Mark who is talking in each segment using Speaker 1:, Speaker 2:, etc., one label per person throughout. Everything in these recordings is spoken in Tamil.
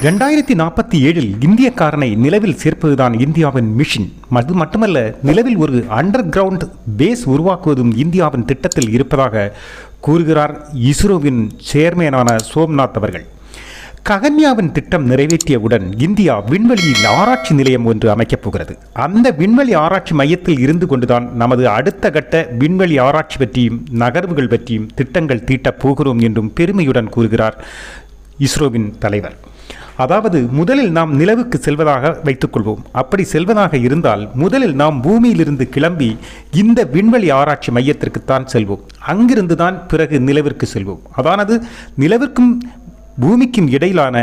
Speaker 1: 2047 இந்தியக்காரனை நிலவில் சேர்ப்பதுதான் இந்தியாவின் மிஷன். அது மட்டுமல்ல, நிலவில் ஒரு அண்டர் கிரவுண்ட் பேஸ் உருவாக்குவதும் இந்தியாவின் திட்டத்தில் இருப்பதாக கூறுகிறார் இஸ்ரோவின் சேர்மேனான சோம்நாத் அவர்கள். ககன்யாவின் திட்டம் நிறைவேற்றியவுடன் இந்தியா விண்வெளியில் ஆராய்ச்சி நிலையம் ஒன்று அமைக்கப் போகிறது. அந்த விண்வெளி ஆராய்ச்சி மையத்தில் இருந்து கொண்டுதான் நமது அடுத்த கட்ட விண்வெளி ஆராய்ச்சி பற்றியும் நகர்வுகள் பற்றியும் திட்டங்கள் தீட்டப் போகிறோம் என்றும் பெருமையுடன் கூறுகிறார் இஸ்ரோவின் தலைவர். அதாவது, முதலில் நாம் நிலவுக்கு செல்வதாக வைத்துக்கொள்வோம். அப்படி செல்வதாக இருந்தால் முதலில் நாம் பூமியிலிருந்து கிளம்பி இந்த விண்வெளி ஆராய்ச்சி மையத்திற்குத்தான் செல்வோம். அங்கிருந்து தான் பிறகு நிலவிற்கு செல்வோம். அதானது நிலவிற்கும் பூமிக்கும் இடையிலான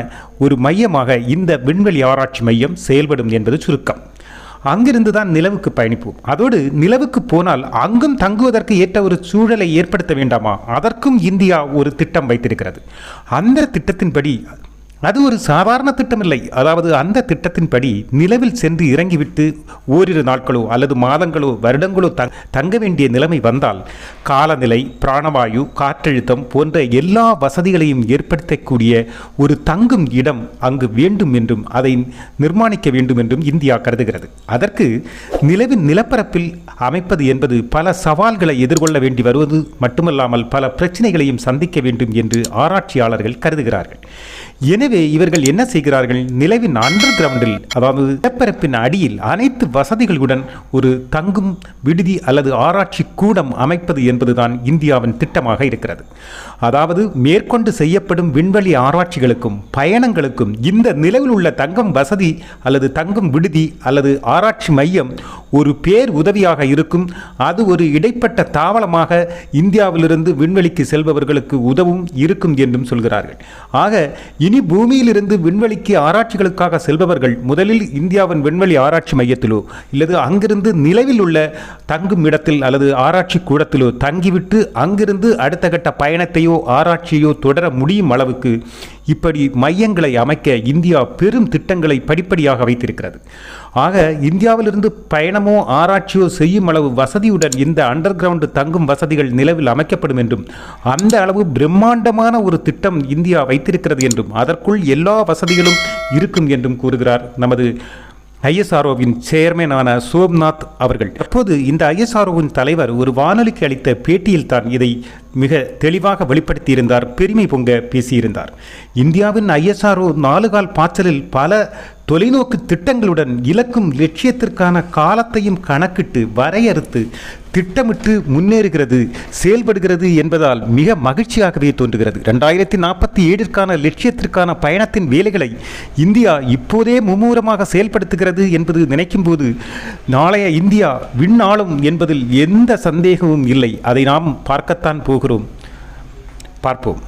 Speaker 1: ஒரு மையமாக இந்த விண்வெளி ஆராய்ச்சி மையம் செயல்படும் என்பது சுருக்கம். அங்கிருந்து தான் நிலவுக்கு பயணிப்போம். அதோடு நிலவுக்கு போனால் அங்கும் தங்குவதற்கு ஏற்ற ஒரு சூழலை ஏற்படுத்த வேண்டாமா? அதற்கும் இந்தியா ஒரு திட்டம் வைத்திருக்கிறது. அந்த திட்டத்தின்படி, அது ஒரு சாதாரண திட்டமில்லை. அதாவது அந்த திட்டத்தின்படி நிலவில் சென்று இறங்கிவிட்டு ஓரிரு நாட்களோ அல்லது மாதங்களோ வருடங்களோ தங்க வேண்டிய நிலைமை வந்தால் காலநிலை, பிராணவாயு, காற்றழுத்தம் போன்ற எல்லா வசதிகளையும் ஏற்படுத்தக்கூடிய ஒரு தங்கும் இடம் அங்கு வேண்டும் என்றும் அதை நிர்மாணிக்க வேண்டும் என்றும் இந்தியா கருதுகிறது. அதற்கு நிலவின் நிலப்பரப்பில் அமைப்பது என்பது பல சவால்களை எதிர்கொள்ள வேண்டி வருவது மட்டுமல்லாமல் பல பிரச்சனைகளையும் சந்திக்க வேண்டும் என்று ஆராய்ச்சியாளர்கள் கருதுகிறார்கள். எனவே இவர்கள் என்ன செய்கிறார்கள்? நிலவின் அண்டர் கிரவுண்டில், அதாவது நிலப்பரப்பின் அடியில் அனைத்து வசதிகளுடன் ஒரு தங்கும் விடுதி அல்லது ஆராய்ச்சி கூடம் அமைப்பது என்பதுதான் இந்தியாவின் திட்டமாக இருக்கிறது. அதாவது மேற்கொண்டு செய்யப்படும் விண்வெளி ஆராய்ச்சிகளுக்கும் பயணங்களுக்கும் இந்த நிலவில் உள்ள தங்கும் வசதி அல்லது தங்கும் விடுதி அல்லது ஆராய்ச்சி மையம் ஒரு பேர் உதவியாக இருக்கும். அது ஒரு இடைப்பட்ட தாவளமாக இந்தியாவிலிருந்து விண்வெளிக்கு செல்பவர்களுக்கு உதவும் இருக்கும் என்றும் சொல்கிறார்கள். ஆக இனி பூமியிலிருந்து விண்வெளிக்கு ஆராய்ச்சிகளுக்காக செல்பவர்கள் முதலில் இந்தியாவின் விண்வெளி ஆராய்ச்சி மையத்திலோ அல்லது அங்கிருந்து நிலவில் உள்ள தங்கும் இடத்தில் அல்லது ஆராய்ச்சி கூடத்திலோ தங்கிவிட்டு அங்கிருந்து அடுத்த கட்ட பயணத்தையோ ஆராய்ச்சியோ தொடர முடியும் அளவுக்கு இப்படி மையங்களை அமைக்க இந்தியா பெரும் திட்டங்களை படிப்படியாக வைத்திருக்கிறது. ஆக இந்தியாவிலிருந்து பயணமோ ஆராய்ச்சியோ செய்யும் அளவு வசதியுடன் இந்த அண்டர் கிரவுண்ட் தங்கும் வசதிகள் நிலவில் அமைக்கப்படும் என்றும், அந்த அளவு பிரம்மாண்டமான ஒரு திட்டம் இந்தியா வைத்திருக்கிறது என்றும், அதற்குள் எல்லா வசதிகளும் இருக்கும் என்றும் கூறுகிறார் நமது ஐஎஸ்ஆர்ஓவின் சேர்மேனான சோம்நாத் அவர்கள். அப்போது இந்த ஐஎஸ்ஆர்ஓவின் தலைவர் ஒரு வானொலிக்கு அளித்த பேட்டியில் தான் இதை மிக தெளிவாக வெளிப்படுத்தியிருந்தார். பெருமை பொங்க பேசியிருந்தார். இந்தியாவின் ஐஎஸ்ஆர்ஓ 4 கால் பாய்ச்சலில் பல தொலைநோக்கு திட்டங்களுடன் இலக்கும் லட்சியத்திற்கான காலத்தையும் கணக்கிட்டு வரையறுத்து திட்டமிட்டு முன்னேறுகிறது, செயல்படுகிறது என்பதால் மிக மகிழ்ச்சியாகவே தோன்றுகிறது. 2047 லட்சியத்திற்கான பயணத்தின் வேலைகளை இந்தியா இப்போதே மும்முரமாக செயல்படுத்துகிறது என்பது நினைக்கும் போது நாளைய இந்தியா விண்ணாளும் என்பதில் எந்த சந்தேகமும் இல்லை. அதை நாம் பார்க்கத்தான் போகிறோம். பார்ப்போம்.